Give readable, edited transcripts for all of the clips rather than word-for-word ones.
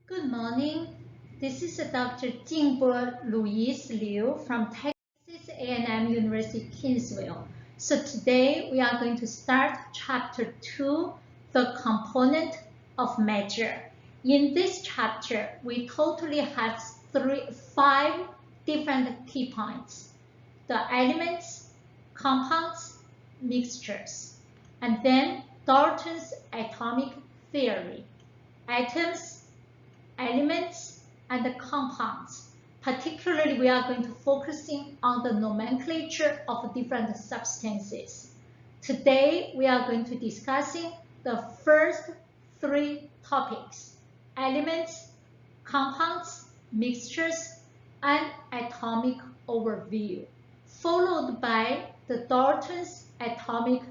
Good morning. This is Dr. Jingbo Louise Liu from Texas A&M University, Kingsville. So today we are going to start Chapter 2, the component of measure. In this chapter, we totally have 5 different key points: the elements, compounds, mixtures, and then Dalton's atomic theory, atoms, elements, and the compounds. Particularly, we are going to focusing on the nomenclature of different substances. Today, we are going to discussing the first 3 topics: elements, compounds, mixtures, and atomic overview, followed by the Dalton's atomic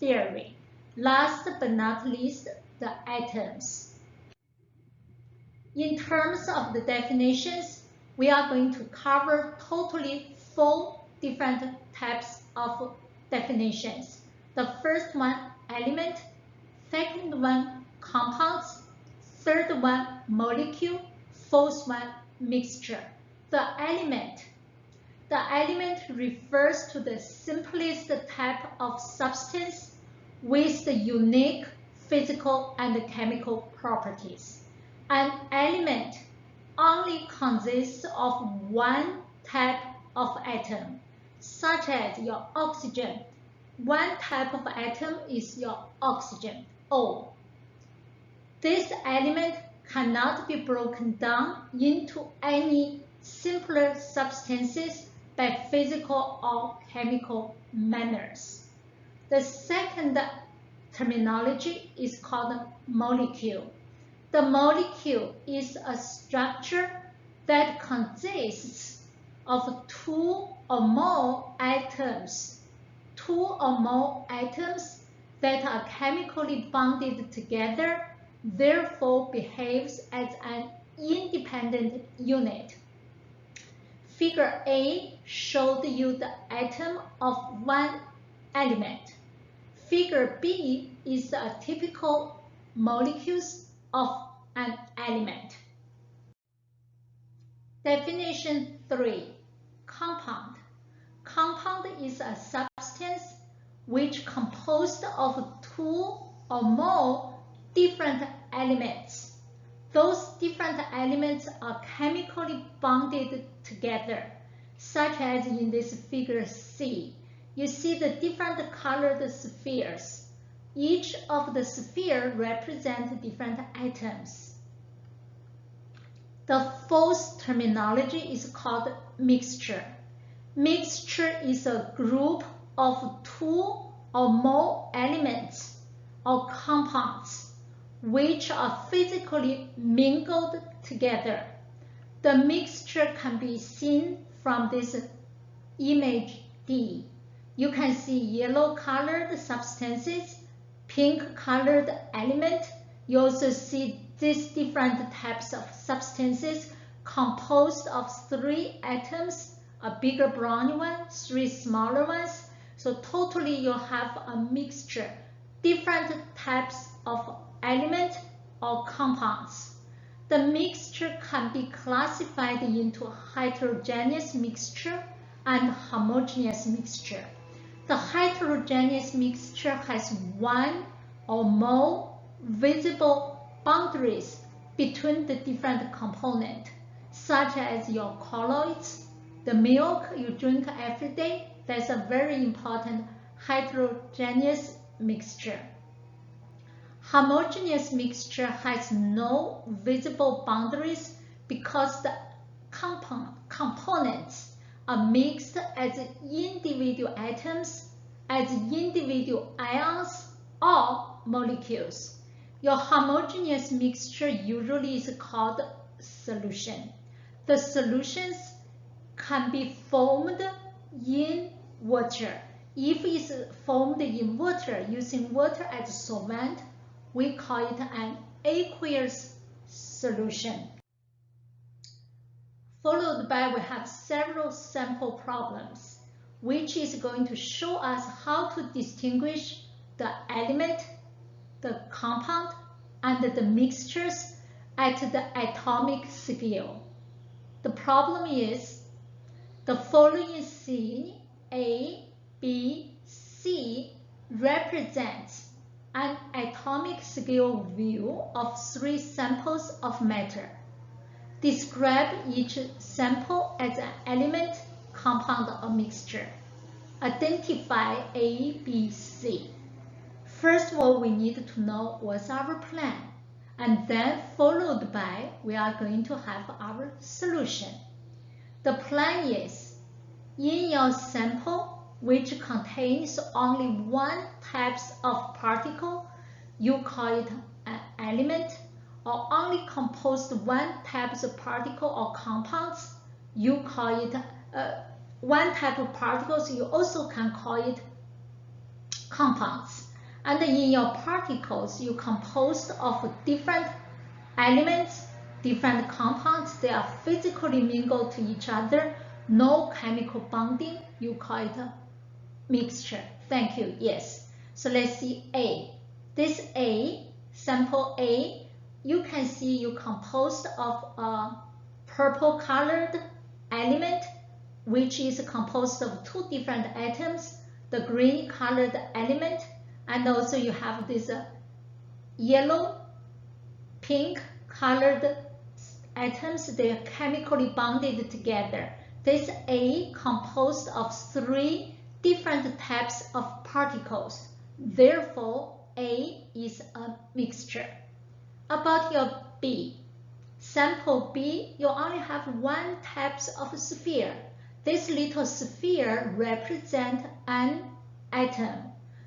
theory. Last but not least, the atoms. In terms of the definitions, we are going to cover totally 4 different types of definitions. The first one, element; second one, compounds; third one, molecule; fourth one, mixture. The element refers to the simplest type of substance with the unique physical and chemical properties. An element only consists of one type of atom, such as your oxygen. One type of atom is your oxygen, O. This element cannot be broken down into any simpler substances by physical or chemical manners. The second terminology is called molecule. The molecule is a structure that consists of 2 or more atoms. 2 or more atoms that are chemically bonded together, therefore behaves as an independent unit. Figure A showed you the atom of one element. Figure B is a typical molecules of an element. Definition 3. Compound. Compound is a substance which composed of 2 or more different elements. Those different elements are chemically bonded together, such as in this figure C. You see the different colored spheres. Each of the spheres represents different atoms. The fourth terminology is called mixture. Mixture is a group of 2 or more elements or compounds which are physically mingled together. The mixture can be seen from this image D. You can see yellow-colored substances, pink-colored element. You also see these different types of substances composed of 3 atoms, a bigger brown one, 3 smaller ones. So totally you have a mixture, different types of element or compounds. The mixture can be classified into heterogeneous mixture and homogeneous mixture. The heterogeneous mixture has 1 or more visible boundaries between the different components, such as your colloids, the milk you drink every day. That's a very important heterogeneous mixture. Homogeneous mixture has no visible boundaries because the components are mixed as individual atoms, as individual ions, or molecules. Your homogeneous mixture usually is called solution. The solutions can be formed in water. If it's formed in water, using water as solvent, we call it an aqueous solution. Followed by, we have several sample problems, which is going to show us how to distinguish the element, the compound, and the mixtures at the atomic scale. The problem is the following scene A, B, C represents an atomic scale view of 3 samples of matter. Describe each sample as an element, compound, or mixture. Identify A, B, C. First of all, we need to know what's our plan, and then followed by we are going to have our solution. The plan is, in your sample, which contains only one type of particle, you call it an element, or only composed one type of particle or compounds, you call it one type of particles, you also can call it compounds. And in your particles, you composed of different elements, different compounds. They are physically mingled to each other, no chemical bonding. You call it a mixture. Thank you. Yes. So let's see A. This A, sample A, you can see you composed of a purple colored element, which is composed of 2 different atoms, the green colored element, and also you have this yellow, pink colored atoms. They are chemically bonded together. This A composed of 3 different types of particles. Therefore, A is a mixture. About your B, sample B, you only have 1 type of sphere. This little sphere represents an atom.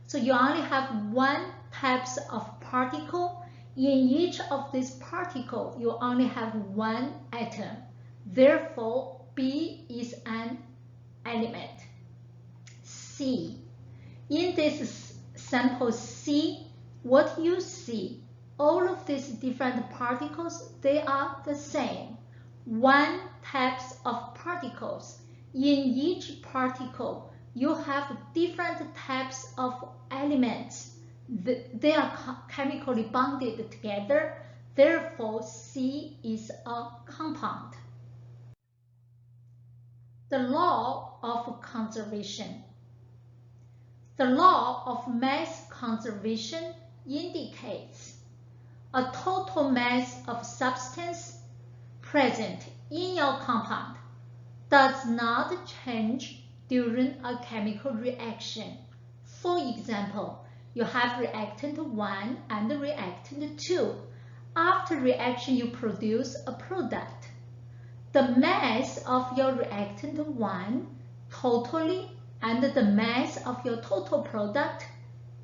So you only have 1 type of particle. In each of these particles, you only have 1 atom. Therefore, B is an element. C. In this sample C, what you see, all of these different particles, they are the same. 1 type of particles. In each particle, you have different types of elements. They are chemically bonded together. Therefore, C is a compound. The law of conservation. The law of mass conservation indicates a total mass of substance present in your compound does not change during a chemical reaction. For example, you have reactant 1 and reactant 2. After reaction, you produce a product. The mass of your reactant 1 totally and the mass of your total product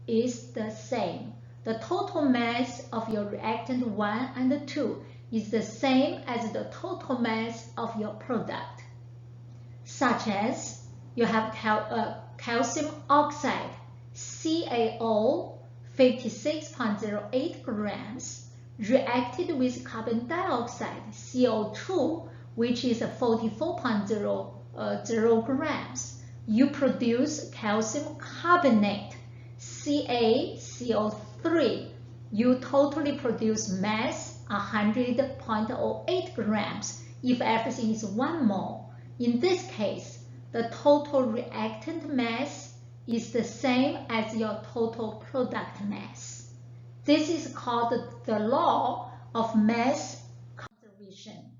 is the same. The total mass of your reactant 1 and 2 is the same as the total mass of your product. Such as you have calcium oxide, CaO, 56.08 grams, reacted with carbon dioxide, CO2, which is 44.00 grams. You produce calcium carbonate, CaCO3. You totally produce mass 100.08 grams if everything is 1 mole. In this case, the total reactant mass is the same as your total product mass. This is called the law of mass conservation.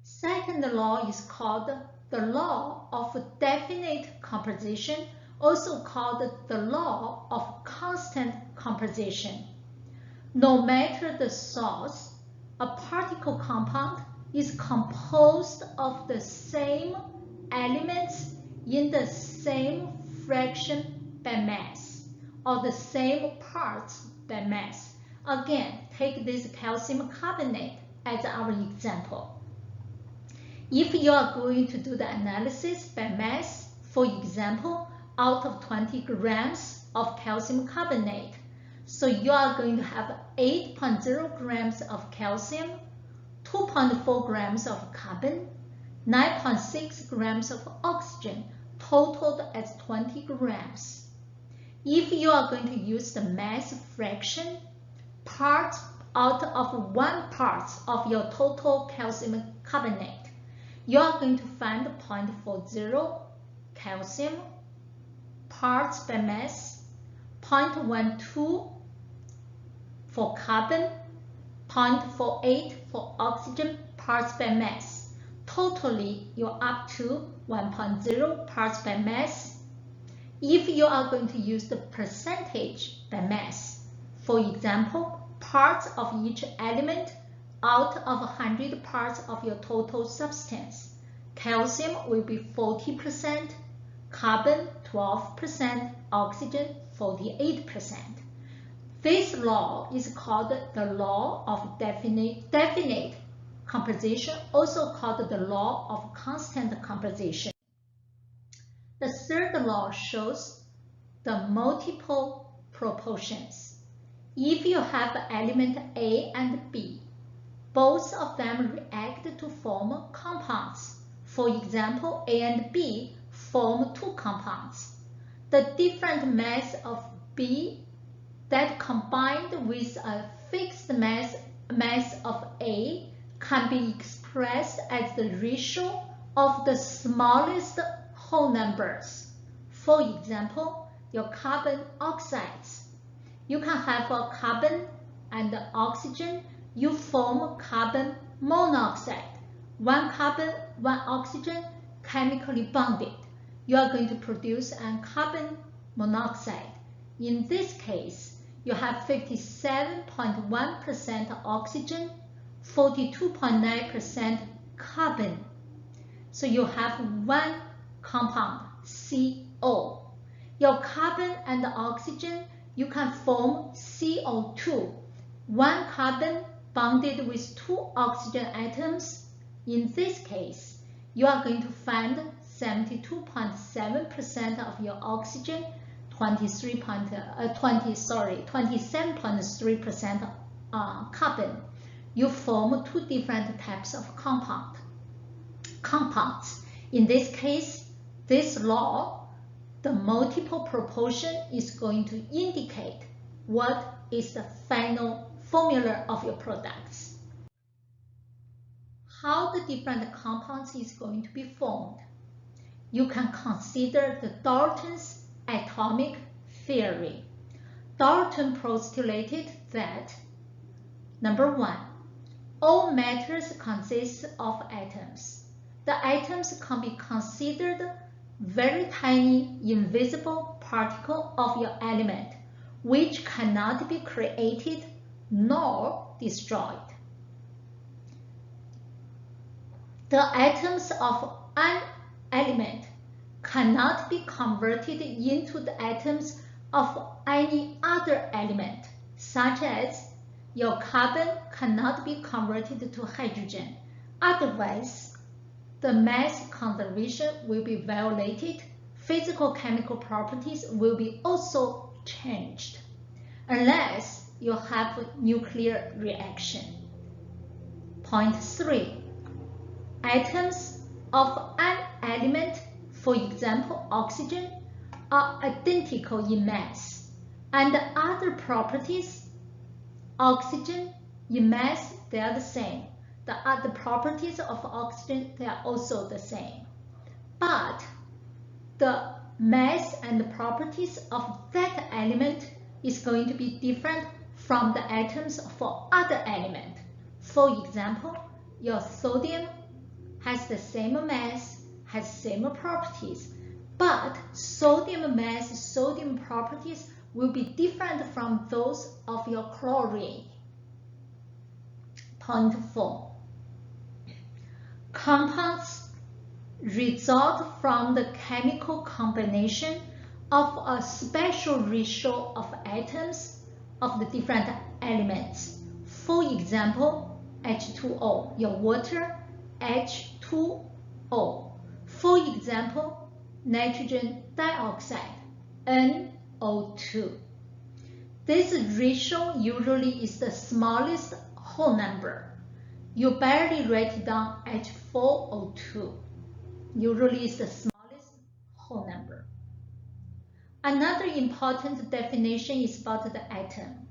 Second law is called the law of definite composition, also called the law of constant composition. No matter the source, a particle compound is composed of the same elements in the same fraction by mass, or the same parts by mass. Again, take this calcium carbonate as our example. If you are going to do the analysis by mass, for example, out of 20 grams of calcium carbonate, so you are going to have 8.0 grams of calcium, 2.4 grams of carbon, 9.6 grams of oxygen, totaled as 20 grams. If you are going to use the mass fraction, parts out of 1 part of your total calcium carbonate, you are going to find 0.40 calcium parts per mass, 0.12 for carbon, 0.48 for oxygen parts per mass. Totally, you're up to 1.0 parts per mass. If you are going to use the percentage per mass, for example, parts of each element out of 100 parts of your total substance, calcium will be 40%, carbon 12%, oxygen 48%. This law is called the law of definite composition, also called the law of constant composition. The third law shows the multiple proportions. If you have element A and B, both of them react to form compounds. For example, A and B form 2 compounds. The different mass of B that combined with a fixed mass of A can be expressed as the ratio of the smallest whole numbers. For example, your carbon oxides. You can have a carbon and oxygen. You form carbon monoxide. 1 carbon, 1 oxygen chemically bonded. You are going to produce a carbon monoxide. In this case, you have 57.1% oxygen, 42.9% carbon. So you have 1 compound, CO. Your carbon and oxygen, you can form CO2. 1 carbon bonded with 2 oxygen atoms. In this case, you are going to find 72.7% of your oxygen, 27.3% carbon. You form 2 different types of compounds. In this case, this law, the multiple proportion is going to indicate what is the final formula of your products. How the different compounds is going to be formed. You can consider the Dalton's atomic theory. Dalton postulated that, number 1, all matters consist of atoms. The atoms can be considered very tiny, invisible particle of your element, which cannot be created nor destroyed. The atoms of an element cannot be converted into the atoms of any other element, such as your carbon cannot be converted to hydrogen. Otherwise, the mass conservation will be violated. Physical chemical properties will be also changed, unless you have a nuclear reaction. Point 3. Atoms of an element, for example oxygen, are identical in mass and other properties. Oxygen in mass, they are the same. The other properties of oxygen, they are also the same. But the mass and the properties of that element is going to be different from the atoms for other element. For example, your sodium has the same mass, has same properties, but sodium mass, sodium properties will be different from those of your chlorine. Point 4. Compounds result from the chemical combination of a special ratio of atoms of the different elements. For example, H2O, your water, H2O. For example, nitrogen dioxide, NO2. This ratio usually is the smallest whole number. You barely write it down H4O2. Usually is the smallest whole number. Another important definition is about the atom.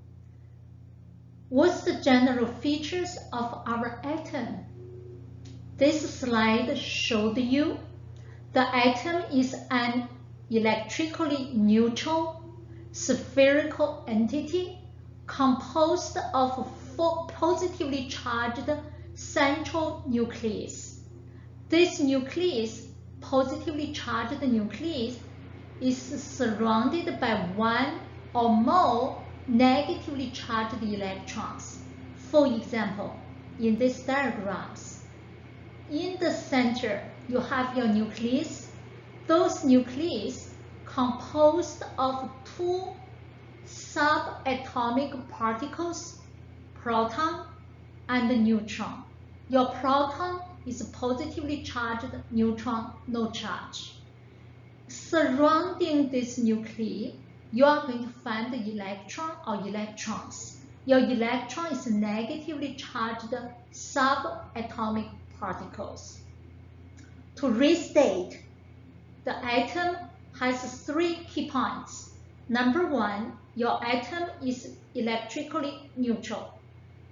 What's the general features of our atom? This slide showed you the atom is an electrically neutral, spherical entity composed of 4 positively charged central nucleus. This nucleus, positively charged nucleus, is surrounded by 1 or more negatively charged electrons. For example, in these diagrams, in the center, you have your nucleus. Those nucleus composed of 2 subatomic particles, proton and neutron. Your proton is positively charged, neutron no charge. Surrounding this nuclei, you are going to find the electron or electrons. Your electron is negatively charged subatomic particles. To restate, the atom has 3 key points. Number 1, your atom is electrically neutral.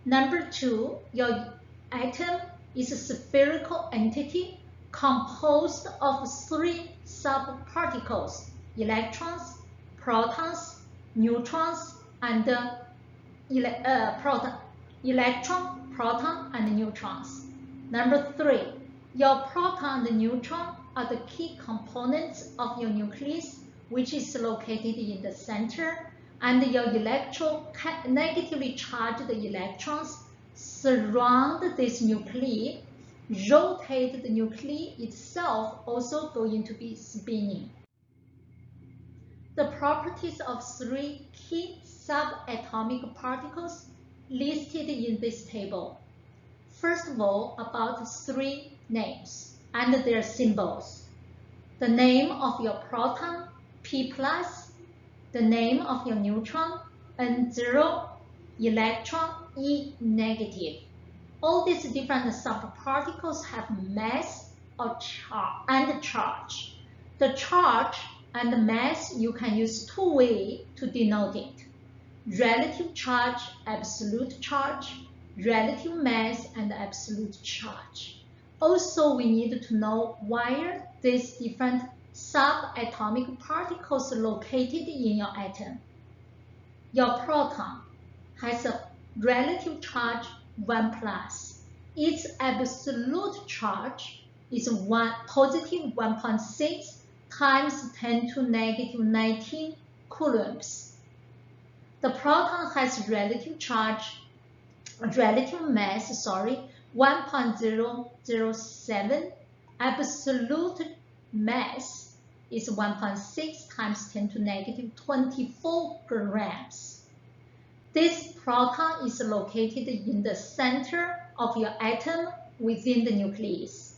Number 2, your atom is a spherical entity composed of 3 subparticles: electrons, protons, neutrons, and electron, proton, and neutrons. Number 3, your proton and neutron are the key components of your nucleus, which is located in the center, and your negatively charged electrons surround this nuclei, rotate the nuclei itself, also going to be spinning. The properties of 3 key subatomic particles listed in this table. First of all, about 3 names and their symbols. The name of your proton, P+, the name of your neutron, N0, electron, E negative. All these different subparticles have mass or charge. The charge and mass, you can use 2 ways to denote it: relative charge, absolute charge, relative mass, and absolute charge. Also, we need to know where these different subatomic particles are located in your atom. Your proton has a relative charge 1+. Its absolute charge is positive 1.6 times 10 to negative 19 coulombs. The proton has relative mass, 1.007. Absolute mass is 1.6 times 10 to negative 24 grams. This proton is located in the center of your atom within the nucleus.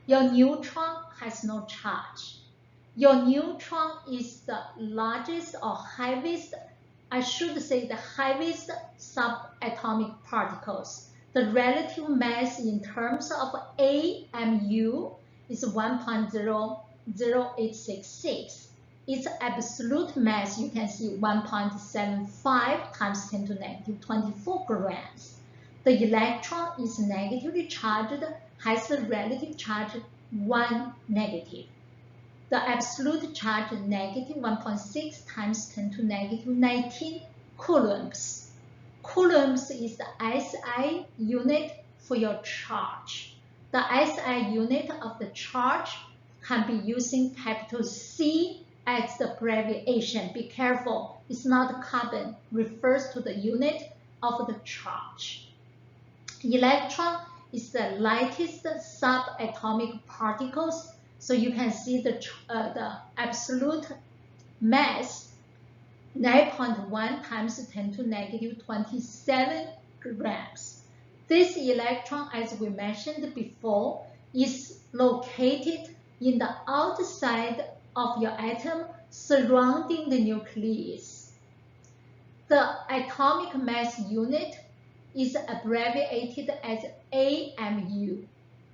Your neutron has no charge. Your neutron is the largest or heaviest, I should say the heaviest subatomic particles. The relative mass in terms of AMU is 1.00866. Its absolute mass, you can see 1.75 times 10 to negative 24 grams. The electron is negatively charged, has a relative charge 1 negative. The absolute charge negative 1.6 times 10 to negative 19 coulombs. Coulombs is the SI unit for your charge. The SI unit of the charge can be using capital C as the abbreviation. Be careful, it's not carbon, refers to the unit of the charge. Electron is the lightest subatomic particles, so you can see the absolute mass 9.1 times 10 to negative 27 grams. This electron, as we mentioned before, is located in the outside of your atom surrounding the nucleus. The atomic mass unit is abbreviated as AMU.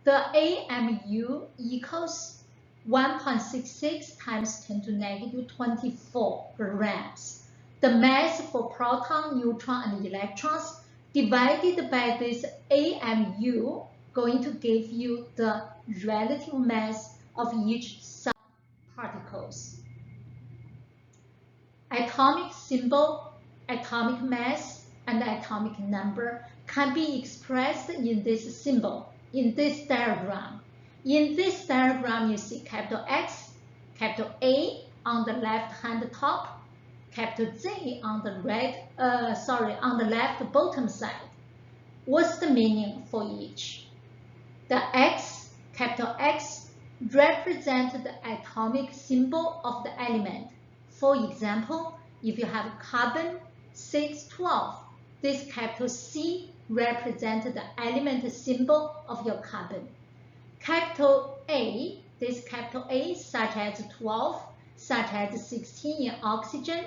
The AMU equals 1.66 times 10 to negative 24 grams. The mass for proton, neutron, and electrons divided by this AMU going to give you the relative mass of each subparticles. Atomic symbol, atomic mass, and atomic number can be expressed in this symbol, in this diagram. In this diagram, you see capital X, capital A on the left-hand top, capital Z on the on the left bottom side. What's the meaning for each? The X, capital X, represents the atomic symbol of the element. For example, if you have carbon 612, this capital C represents the element symbol of your carbon. Capital A, this capital A, such as 12, such as 16 in oxygen.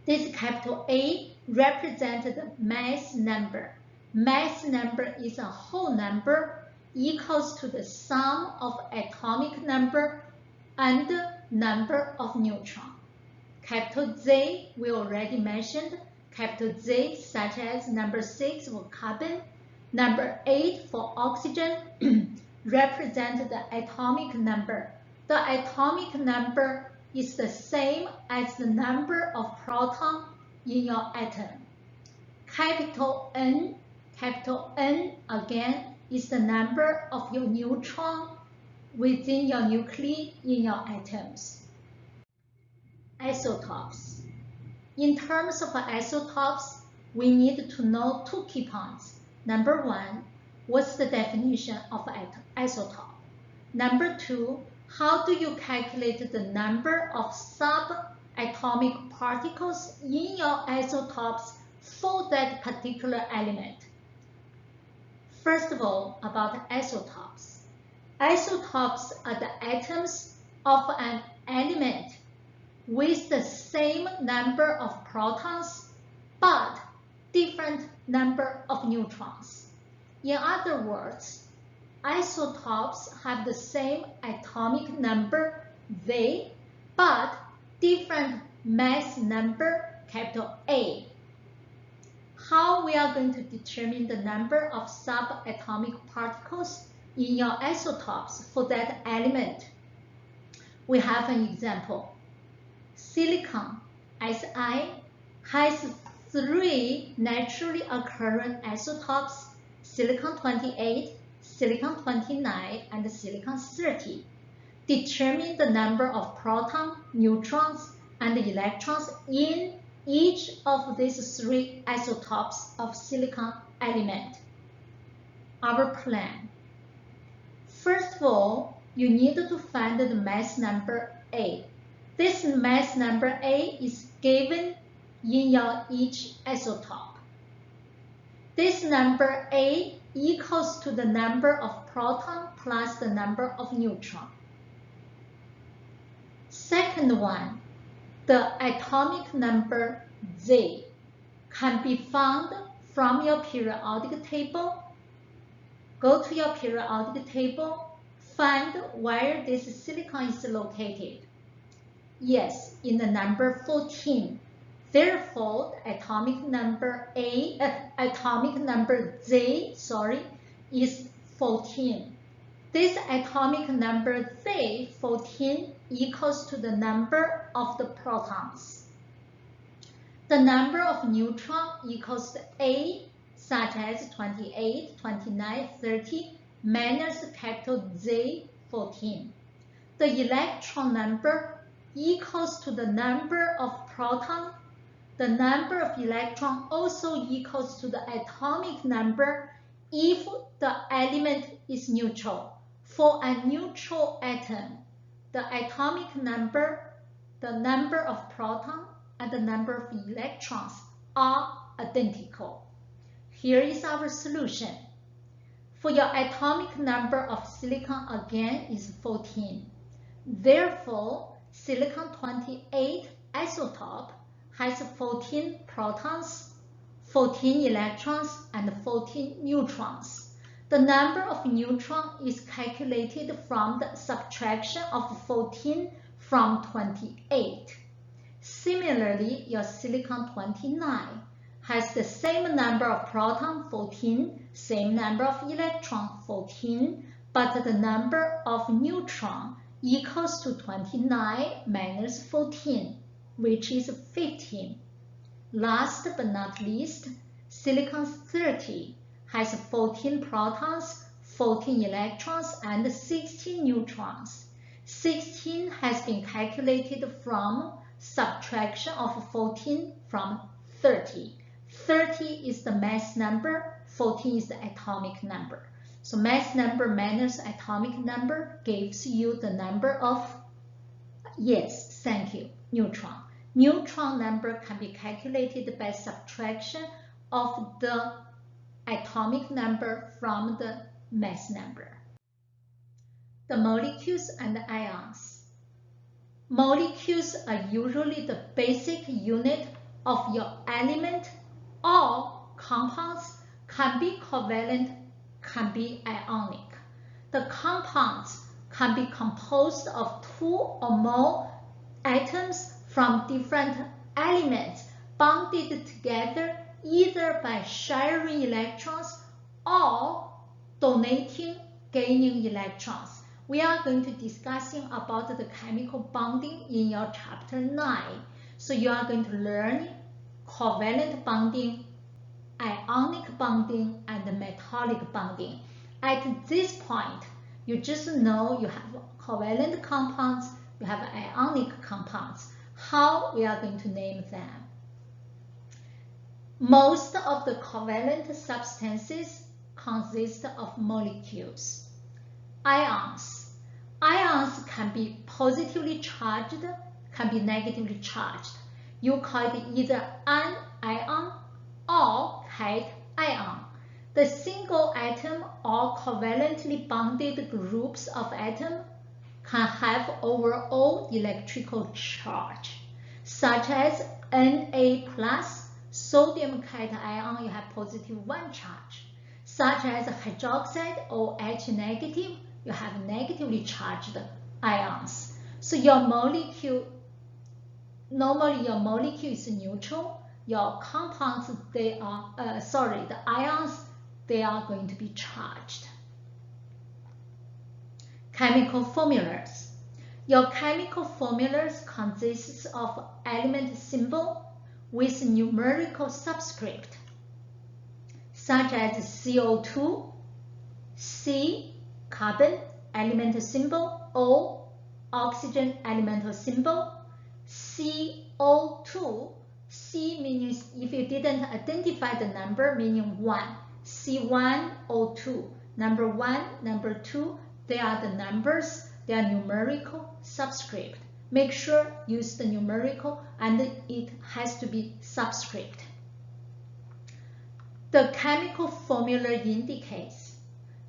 This capital A represents the mass number. Mass number is a whole number equals to the sum of atomic number and number of neutrons. Capital Z, we already mentioned. Capital Z, such as number 6 for carbon, number 8 for oxygen, represent the atomic number. The atomic number is the same as the number of protons in your atom. Capital N again is the number of your neutrons within your nuclei in your atoms. Isotopes. In terms of isotopes, we need to know two key points. Number one, what's the definition of isotope? Number two, how do you calculate the number of subatomic particles in your isotopes for that particular element? First of all, about isotopes. Isotopes are the atoms of an element with the same number of protons but different number of neutrons. In other words, isotopes have the same atomic number, V, but different mass number, capital A. How we are going to determine the number of subatomic particles in your isotopes for that element? We have an example. Silicon, Si, has 3 naturally occurring isotopes, silicon-28, silicon-29, and silicon-30. Determine the number of protons, neutrons, and electrons in each of these 3 isotopes of silicon element. Our plan. First of all, you need to find the mass number A. This mass number A is given in your each isotope. This number A equals to the number of protons plus the number of neutrons. Second one, the atomic number Z can be found from your periodic table. Go to your periodic table, find where this silicon is located. Yes, in the number 14. Therefore, the atomic number Z, is 14. This atomic number Z, 14, equals to the number of the protons. The number of neutrons equals to A, such as 28, 29, 30, minus capital Z, 14. The electron number equals to the number of protons. The number of electrons also equals to the atomic number if the element is neutral. For a neutral atom, the atomic number, the number of protons, and the number of electrons are identical. Here is our solution. For your atomic number of silicon again is 14. Therefore, silicon-28 isotope has 14 protons, 14 electrons, and 14 neutrons. The number of neutrons is calculated from the subtraction of 14 from 28. Similarly, your silicon-29, has the same number of proton, 14, same number of electron, 14, but the number of neutron equals to 29 minus 14, which is 15. Last but not least, silicon-30 has 14 protons, 14 electrons, and 16 neutrons. 16 has been calculated from subtraction of 14 from 30. 30 is the mass number, 14 is the atomic number. So mass number minus atomic number gives you the number of, yes, thank you, neutron. Neutron number can be calculated by subtraction of the atomic number from the mass number. The molecules and the ions. Molecules are usually the basic unit of your element, or compounds can be covalent, can be ionic. The compounds can be composed of two or more atoms from different elements bonded together either by sharing electrons or gaining electrons. We are going to discussing about the chemical bonding in your chapter 9. So you are going to learn covalent bonding, ionic bonding, and metallic bonding. At this point, you just know you have covalent compounds, you have ionic compounds. How we are going to name them? Most of the covalent substances consist of molecules. Ions. Ions can be positively charged, can be negatively charged. You call it either an ion or cation. The single atom or covalently bonded groups of atoms can have overall electrical charge, such as Na+, sodium cation, you have positive 1 charge, such as hydroxide or H-, you have negatively charged ions. So your molecule, normally your molecule is neutral. Your compounds, the ions, they are going to be charged. Chemical formulas. Your chemical formulas consists of element symbol with numerical subscript, such as CO2, C, carbon, element symbol, O, oxygen, elemental symbol, CO2, C means if you didn't identify the number, meaning 1, C1, O2, number 1, number 2, they are the numbers, they are numerical subscript. Make sure use the numerical and it has to be subscript. The chemical formula indicates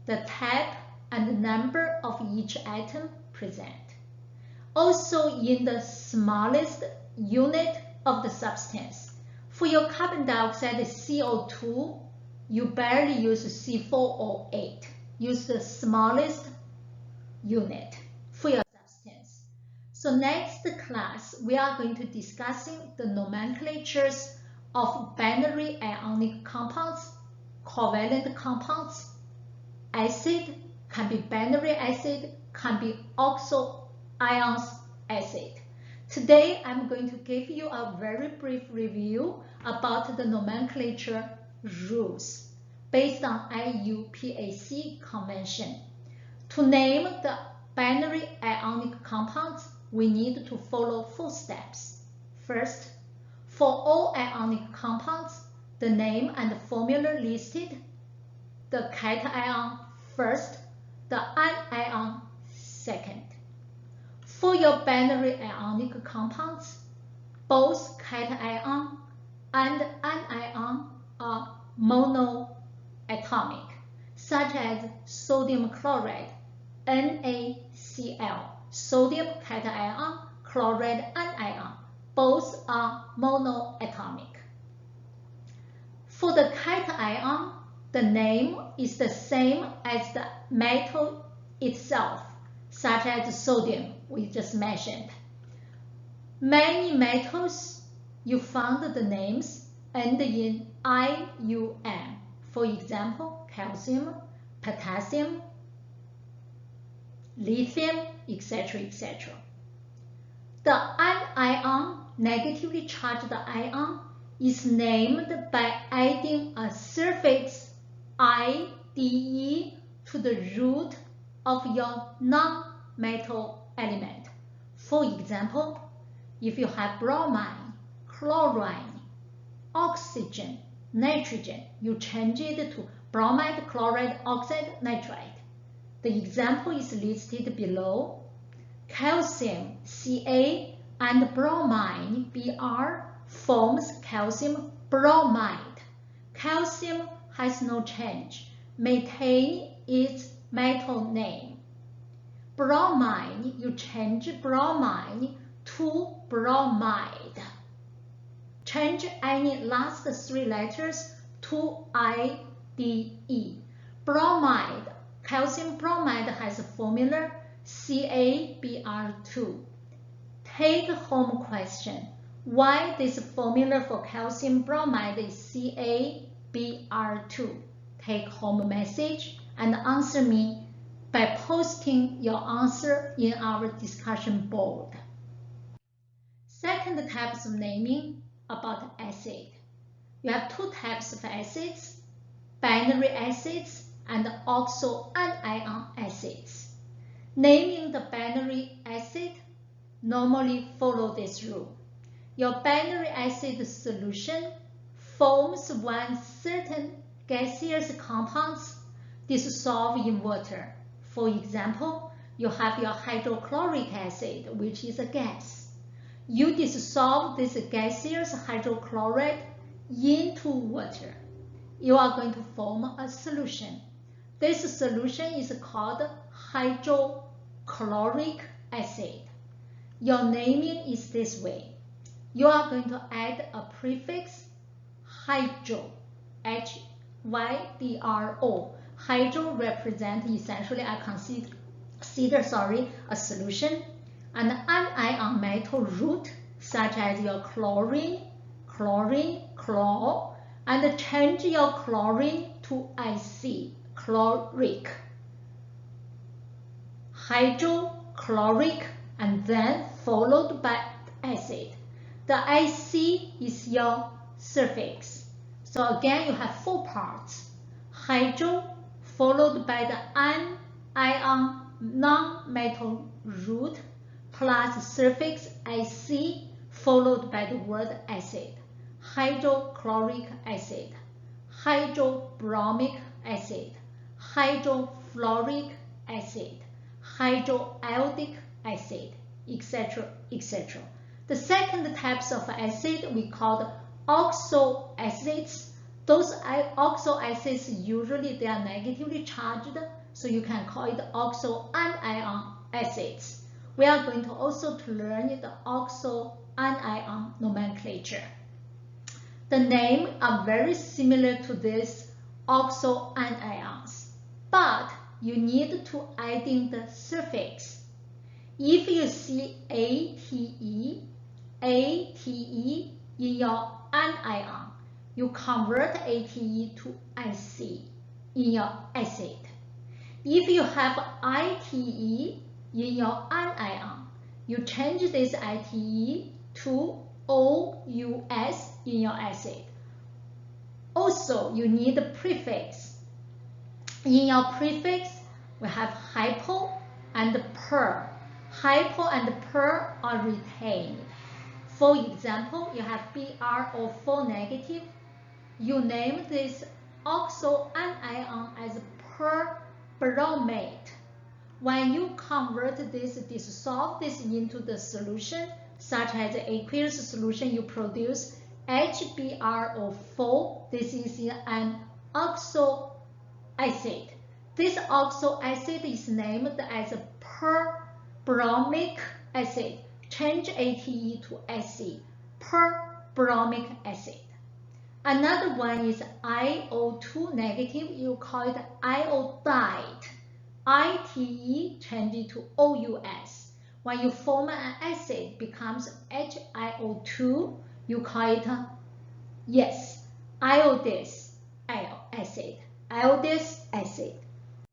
the type and number of each atom present. Also in the smallest unit of the substance. For your carbon dioxide CO2, you barely use C4O8. Use the smallest unit for your substance. So next class, we are going to discussing the nomenclatures of binary ionic compounds, covalent compounds, acid, can be binary acid, can be oxo ions acid. Today, I'm going to give you a very brief review about the nomenclature rules based on IUPAC convention. To name the binary ionic compounds, we need to follow 4 steps. First, for all ionic compounds, the name and the formula listed, the cation first, the anion second. For your binary ionic compounds, both cation and anion are monoatomic, such as sodium chloride, NaCl, sodium cation, chloride anion, both are monoatomic. For the cation, the name is the same as the metal itself, such as sodium we just mentioned. Many metals, you found the names end in IUM. For example, calcium, potassium, lithium, etc., etc. The anion, negatively charged ion, is named by adding a suffix IDE to the root of your non-metal element. For example, if you have bromine, chlorine, oxygen, nitrogen, you change it to bromide, chloride, oxide, nitride. The example is listed below. Calcium, Ca, and bromine, Br, forms calcium bromide. Calcium has no change, maintain its metal name. Bromine, you change bromine to bromide. Change any last three letters to IDE. Bromide, calcium bromide has a formula CaBr2. Take home question. Why this formula for calcium bromide is CaBr2? Take home message and answer me by posting your answer in our discussion board. Second types of naming about acid. You have two types of acids, binary acids and oxoanion acids. Naming the binary acid normally follow this rule. Your binary acid solution forms when certain gaseous compounds dissolve in water. For example, you have your hydrochloric acid, which is a gas. You dissolve this gaseous hydrochloride into water. You are going to form a solution. This solution is called hydrochloric acid. Your naming is this way. You are going to add a prefix hydro, H-Y-D-R-O. Hydro represents essentially a solution, and an anion metal root such as your chlorine, chlor, and change your chlorine to IC, chloric, hydrochloric, and then followed by acid. The IC is your suffix. So again, you have four parts. Hydro followed by the anion non-metal root plus suffix IC followed by the word acid. Hydrochloric acid, hydrobromic acid, hydrofluoric acid, hydroiodic acid, etc., etc. The second types of acid we call oxo acids. Those oxo acids usually they are negatively charged, so you can call it oxoanion acids. We are going to also learn the oxoanion nomenclature. The names are very similar to these oxoanions, but you need to add in the suffix. If you see ATE in your anion, you convert ATE to IC in your acid. If you have ITE in your anion, you change this ITE to OUS in your acid. Also, you need a prefix. In your prefix, we have hypo and per. Hypo and per are retained. For example, you have BrO4 negative. You name this oxoanion as perbromate. When you convert this, dissolve this into the solution, such as aqueous solution, you produce HBrO4. This is an oxo acid. This oxo acid is named as perbromic acid. Change ATE to SC, perbromic acid. Another one is IO2 negative. You call it iodide. ITE change it to OUS. When you form an acid, becomes HiO2. You call it iodous acid. Iodous acid.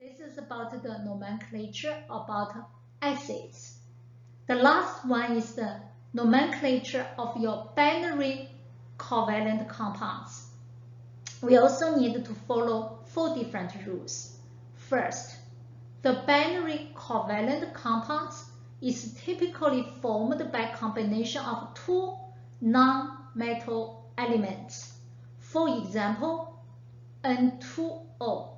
This is about the nomenclature about acids. The last one is the nomenclature of your binary covalent compounds. We also need to follow 4 different rules. First, the binary covalent compounds is typically formed by combination of 2 non-metal elements. For example, N2O.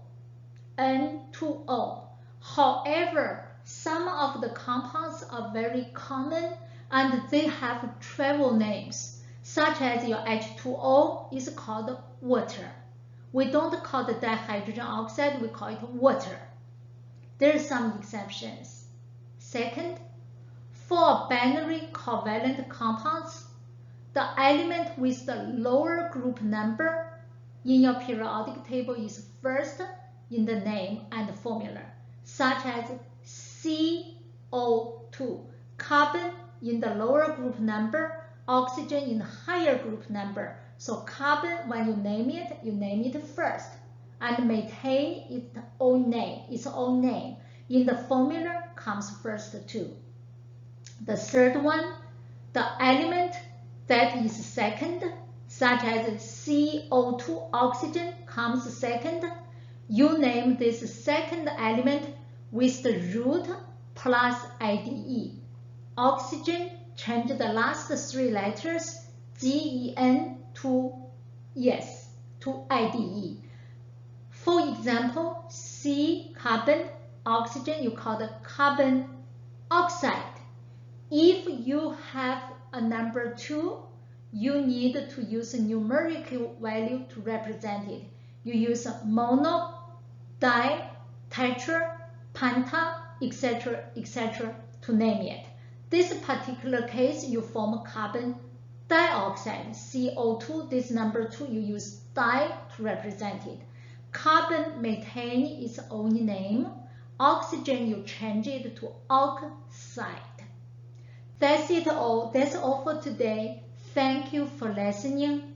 However, some of the compounds are very common and they have travel names, such as your H2O is called water. We don't call the dihydrogen oxide, we call it water. There are some exceptions. Second, for binary covalent compounds, the element with the lower group number in your periodic table is first in the name and formula, such as Ch02, carbon in the lower group number, oxygen in the higher group number. So carbon, when you name it first, and maintain its own name. In the formula comes first too. The third one, the element that is second, such as CO2 oxygen comes second. You name this second element with the root plus IDE. Oxygen, change the last 3 letters GEN to yes to IDE. For example, C carbon, oxygen, you call it carbon oxide. If you have a number 2, you need to use a numerical value to represent it. You use mono, di, tetra, penta, etc., etc. to name it. This particular case, you form carbon dioxide, CO2, this number 2, you use di to represent it. Carbon maintain its own name. Oxygen, you change it to oxide. That's it all. That's all for today. Thank you for listening.